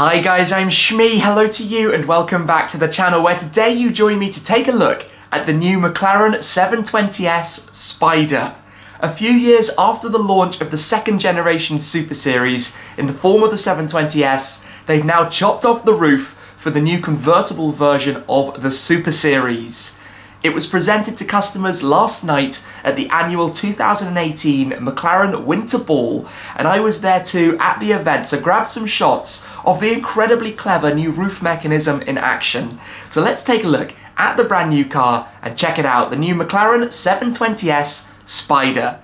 Hi guys, I'm Shmee, hello to you and welcome back to the channel where today you join me to take a look at the new McLaren 720S Spider. A few years after the launch of the second generation Super Series in the form of the 720S, they've now chopped off the roof for the new convertible version of the Super Series. It was presented to customers last night at the annual 2018 McLaren Winter Ball, and I was there too at the event, so grab some shots of the incredibly clever new roof mechanism in action. So let's take a look at the brand new car and check it out, the new McLaren 720S Spider.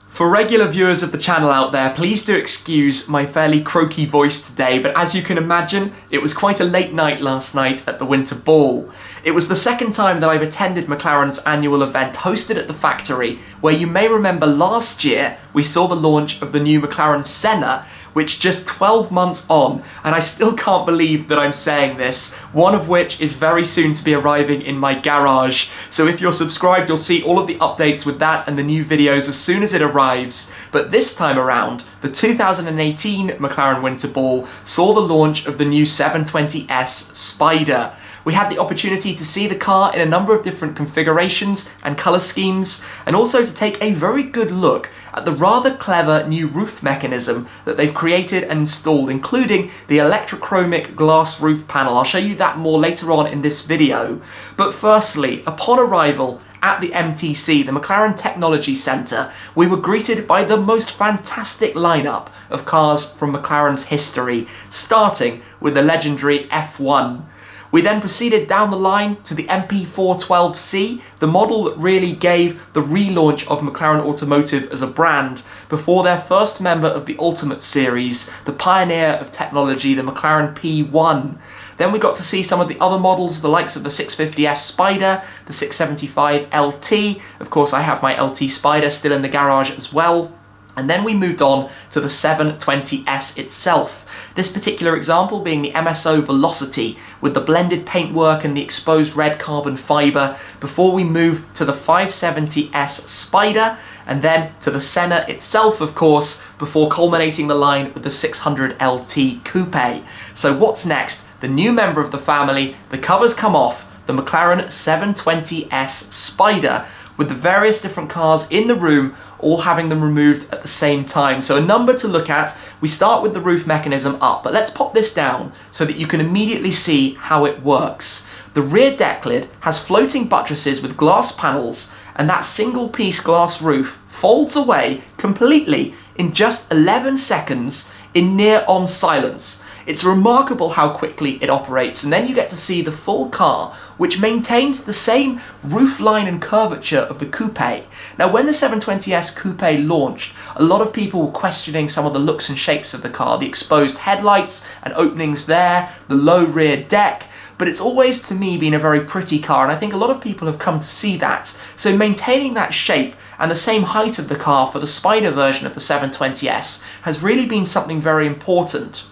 For regular viewers of the channel out there, please do excuse my fairly croaky voice today, but as you can imagine, it was quite a late night last night at the Winter Ball. It was the second time that I've attended McLaren's annual event hosted at the factory, where you may remember last year we saw the launch of the new McLaren Senna, which just 12 months on, and I still can't believe that I'm saying this, one of which is very soon to be arriving in my garage. So if you're subscribed, you'll see all of the updates with that and the new videos as soon as it arrives. But this time around, the 2018 McLaren Winter Ball saw the launch of the new 720S Spider. We had the opportunity to see the car in a number of different configurations and colour schemes, and also to take a very good look at the rather clever new roof mechanism that they've created and installed, including the electrochromic glass roof panel. I'll show you that more later on in this video. But firstly, upon arrival at the MTC, the McLaren Technology Centre, we were greeted by the most fantastic lineup of cars from McLaren's history, starting with the legendary F1. We then proceeded down the line to the MP412C, the model that really gave the relaunch of McLaren Automotive as a brand, before their first member of the Ultimate Series, the pioneer of technology, the McLaren P1. Then we got to see some of the other models, the likes of the 650S Spider, the 675 LT, of course I have my LT Spider still in the garage as well. And then we moved on to the 720S itself. This particular example being the Mso Velocity with the blended paintwork and the exposed red carbon fibre, before we move to the 570S Spider and then to the Senna itself, of course, before culminating the line with the 600 LT Coupe. So what's next? The new member of the family, the covers come off, the McLaren 720S Spider, with the various different cars in the room all having them removed at the same time. So a number to look at. We start with the roof mechanism up, but let's pop this down so that you can immediately see how it works. The rear deck lid has floating buttresses with glass panels, and that single piece glass roof folds away completely in just 11 seconds in near on silence. It's remarkable how quickly it operates, and then you get to see the full car, which maintains the same roof line and curvature of the Coupe. Now, when the 720S Coupe launched, a lot of people were questioning some of the looks and shapes of the car, the exposed headlights and openings there, the low rear deck, but it's always, to me, been a very pretty car, and I think a lot of people have come to see that. So maintaining that shape and the same height of the car for the Spider version of the 720S has really been something very important.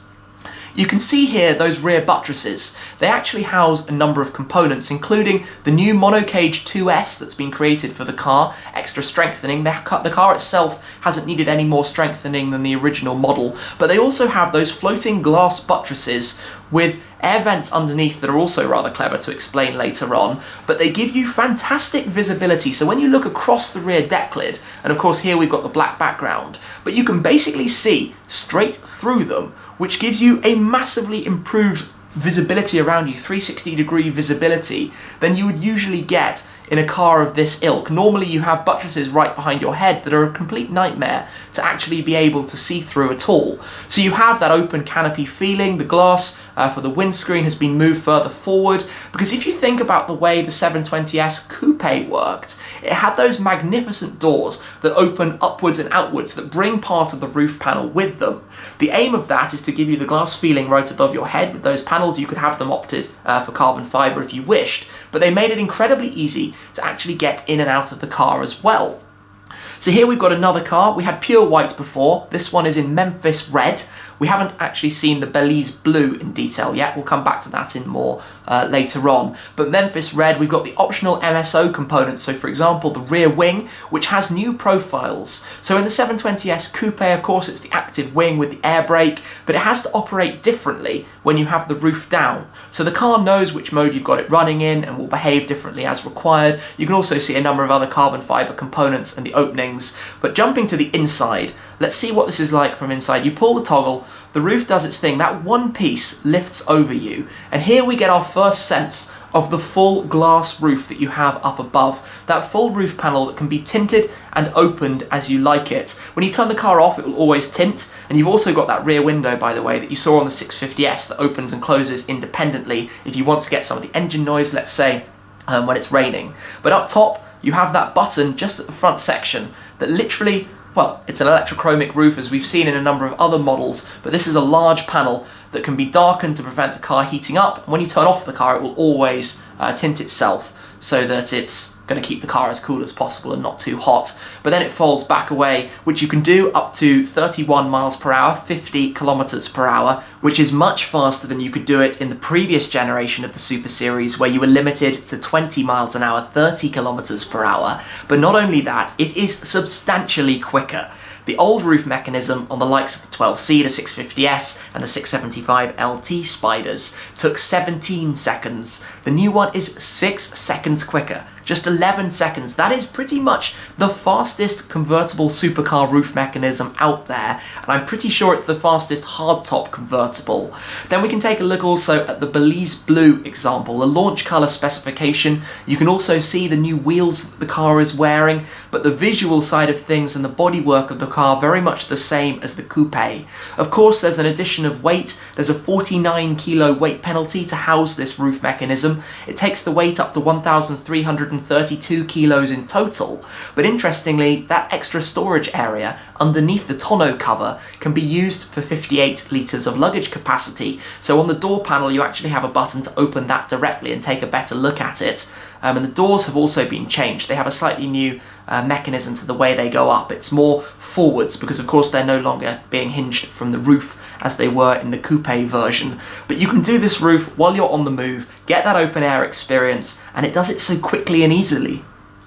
You can see here those rear buttresses. They actually house a number of components, including the new monocage 2S that's been created for the car, extra strengthening. The car itself hasn't needed any more strengthening than the original model, but they also have those floating glass buttresses with air vents underneath that are also rather clever to explain later on, but they give you fantastic visibility. So when you look across the rear deck lid, and of course here we've got the black background, but you can basically see straight through them, which gives you a massively improved visibility around you, 360-degree visibility, than you would usually get in a car of this ilk. Normally you have buttresses right behind your head that are a complete nightmare to actually be able to see through at all. So you have that open canopy feeling. The glass for the windscreen has been moved further forward, because if you think about the way the 720S Coupe worked, it had those magnificent doors that open upwards and outwards that bring part of the roof panel with them. The aim of that is to give you the glass feeling right above your head with those panels. You could have them opted for carbon fibre if you wished, but they made it incredibly easy to actually get in and out of the car as well. So here we've got another car. We had pure white before. This one is in Memphis red. We haven't actually seen the Belize blue in detail yet. We'll come back to that in more later on. But Memphis red, we've got the optional MSO components. So for example, the rear wing, which has new profiles. So in the 720S Coupe, of course, it's the active wing with the air brake, but it has to operate differently when you have the roof down. So the car knows which mode you've got it running in and will behave differently as required. You can also see a number of other carbon fibre components and the openings. But jumping to the inside, let's see what this is like from inside. You pull the toggle, the roof does its thing, that one piece lifts over you, and here we get our first sense of the full glass roof that you have up above. That full roof panel that can be tinted and opened as you like it. When you turn the car off, it will always tint, and you've also got that rear window, by the way, that you saw on the 650S that opens and closes independently if you want to get some of the engine noise, let's say, when it's raining. But up top, you have that button just at the front section that literally, well, it's an electrochromic roof as we've seen in a number of other models, but this is a large panel that can be darkened to prevent the car heating up. When you turn off the car, it will always tint itself so that it's going to keep the car as cool as possible and not too hot. But then it folds back away, which you can do up to 31 miles per hour, 50 kilometers per hour, which is much faster than you could do it in the previous generation of the Super Series, where you were limited to 20 miles an hour, 30 kilometers per hour. But not only that, it is substantially quicker. The old roof mechanism on the likes of the 12C, the 650S and the 675 LT Spiders took 17 seconds. The new one is 6 seconds quicker, just 11 seconds. That is pretty much the fastest convertible supercar roof mechanism out there, and I'm pretty sure it's the fastest hardtop convertible. Then we can take a look also at the Belize Blue example, the launch colour specification. You can also see the new wheels that the car is wearing, but the visual side of things and the bodywork of the car very much the same as the Coupe. Of course, there's an addition of weight. There's a 49 kilo weight penalty to house this roof mechanism. It takes the weight up to 1,332 kilos in total, but interestingly, that extra storage area underneath the tonneau cover can be used for 58 litres of luggage capacity. So on the door panel, you actually have a button to open that directly and take a better look at it. And the doors have also been changed. They have a slightly new mechanism to the way they go up. It's more forwards because of course they're no longer being hinged from the roof as they were in the Coupe version. But you can do this roof while you're on the move, get that open air experience, and it does it so quickly and easily.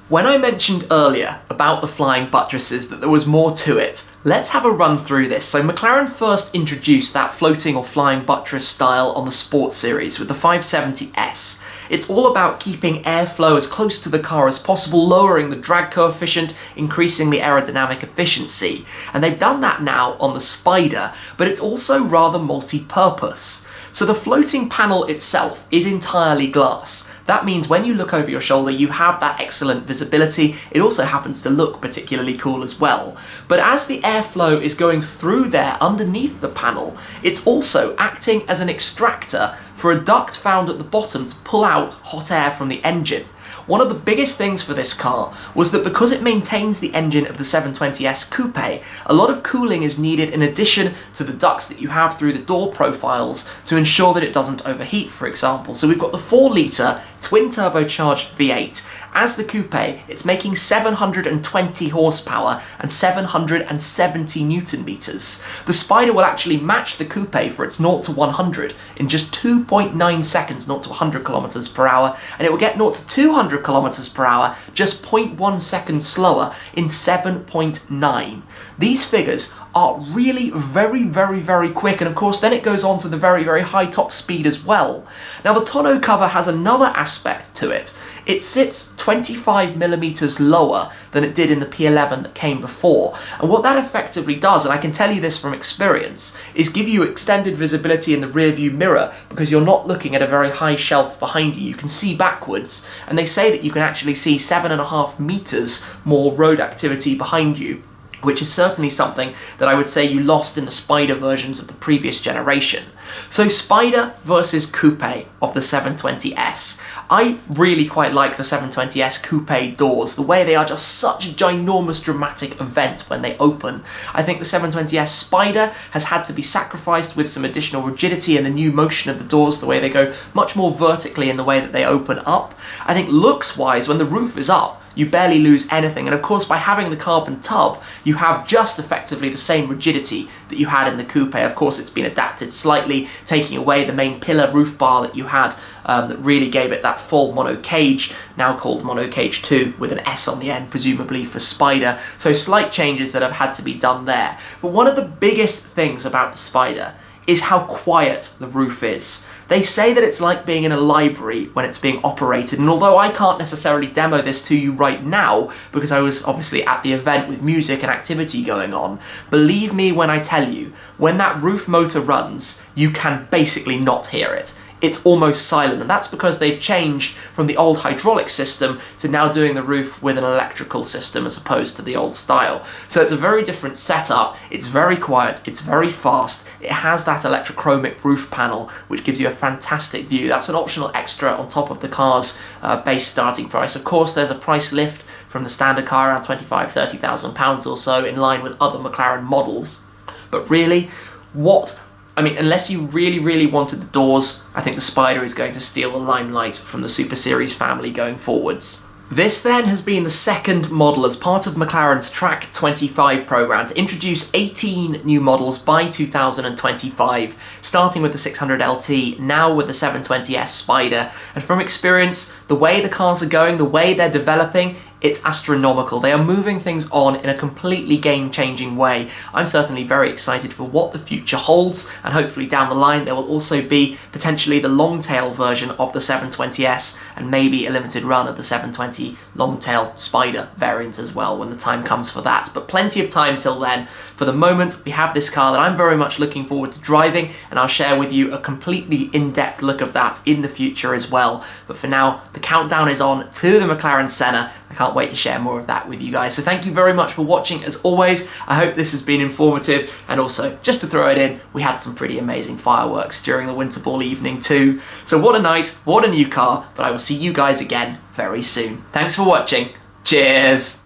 When I mentioned earlier about the flying buttresses that there was more to it, let's have a run through this. So McLaren first introduced that floating or flying buttress style on the Sport Series with the 570S. It's all about keeping airflow as close to the car as possible, lowering the drag coefficient, increasing the aerodynamic efficiency. And they've done that now on the Spider, but it's also rather multi-purpose. So the floating panel itself is entirely glass. That means when you look over your shoulder, you have that excellent visibility. It also happens to look particularly cool as well. But as the airflow is going through there underneath the panel, it's also acting as an extractor for a duct found at the bottom to pull out hot air from the engine. One of the biggest things for this car was that because it maintains the engine of the 720S Coupe, a lot of cooling is needed in addition to the ducts that you have through the door profiles to ensure that it doesn't overheat, for example. So we've got the 4-litre twin turbocharged V8. As the Coupe, it's making 720 horsepower and 770 newton meters. The Spider will actually match the Coupe for its 0 to 100 in just 2.9 seconds, 0 to 100 kilometers per hour, and it will get 0 to 200 kilometers per hour just 0.1 seconds slower in 7.9. These figures are really very, very, very quick, and of course then it goes on to the very, very high top speed as well. Now the tonneau cover has another aspect to it. It sits 25 millimeters lower than it did in the P11 that came before, and what that effectively does, and I can tell you this from experience, is give you extended visibility in the rear view mirror because you're not looking at a very high shelf behind you. You can see backwards, and they say that you can actually see 7.5 meters more road activity behind you, which is certainly something that I would say you lost in the Spider versions of the previous generation. So Spider versus Coupe of the 720S. I really quite like the 720S Coupe doors, the way they are just such a ginormous dramatic event when they open. I think the 720S Spider has had to be sacrificed with some additional rigidity in the new motion of the doors, the way they go much more vertically in the way that they open up. I think looks-wise, when the roof is up, you barely lose anything. And of course, by having the carbon tub, you have just effectively the same rigidity that you had in the Coupe. Of course, it's been adapted slightly, taking away the main pillar roof bar that you had that really gave it that full mono cage, now called Mono Cage 2, with an S on the end, presumably for Spider. So slight changes that have had to be done there. But one of the biggest things about the Spider is how quiet the roof is. They say that it's like being in a library when it's being operated, and although I can't necessarily demo this to you right now because I was obviously at the event with music and activity going on, believe me when I tell you, when that roof motor runs, you can basically not hear it. It's almost silent, and that's because they've changed from the old hydraulic system to now doing the roof with an electrical system as opposed to the old style. So it's a very different setup, it's very quiet, it's very fast, it has that electrochromic roof panel which gives you a fantastic view. That's an optional extra on top of the car's base starting price. Of course, there's a price lift from the standard car, around £25,000–30,000 or so, in line with other McLaren models. But really, unless you really wanted the doors, I think the Spider is going to steal the limelight from the Super Series family going forwards. This then has been the second model as part of McLaren's Track 25 programme to introduce 18 new models by 2025, starting with the 600LT, now with the 720S Spider. And from experience, the way the cars are going, the way they're developing, it's astronomical. They are moving things on in a completely game-changing way. I'm certainly very excited for what the future holds, and hopefully down the line there will also be potentially the long-tail version of the 720S and maybe a limited run of the 720 long-tail Spider variant as well when the time comes for that. But plenty of time till then. For the moment, we have this car that I'm very much looking forward to driving, and I'll share with you a completely in-depth look of that in the future as well. But for now, the countdown is on to the McLaren Senna. I can't wait to share more of that with you guys. So thank you very much for watching as always. I hope this has been informative, and also, just to throw it in, we had some pretty amazing fireworks during the Winter Ball evening too. So what a night, what a new car, but I will see you guys again very soon. Thanks for watching. Cheers!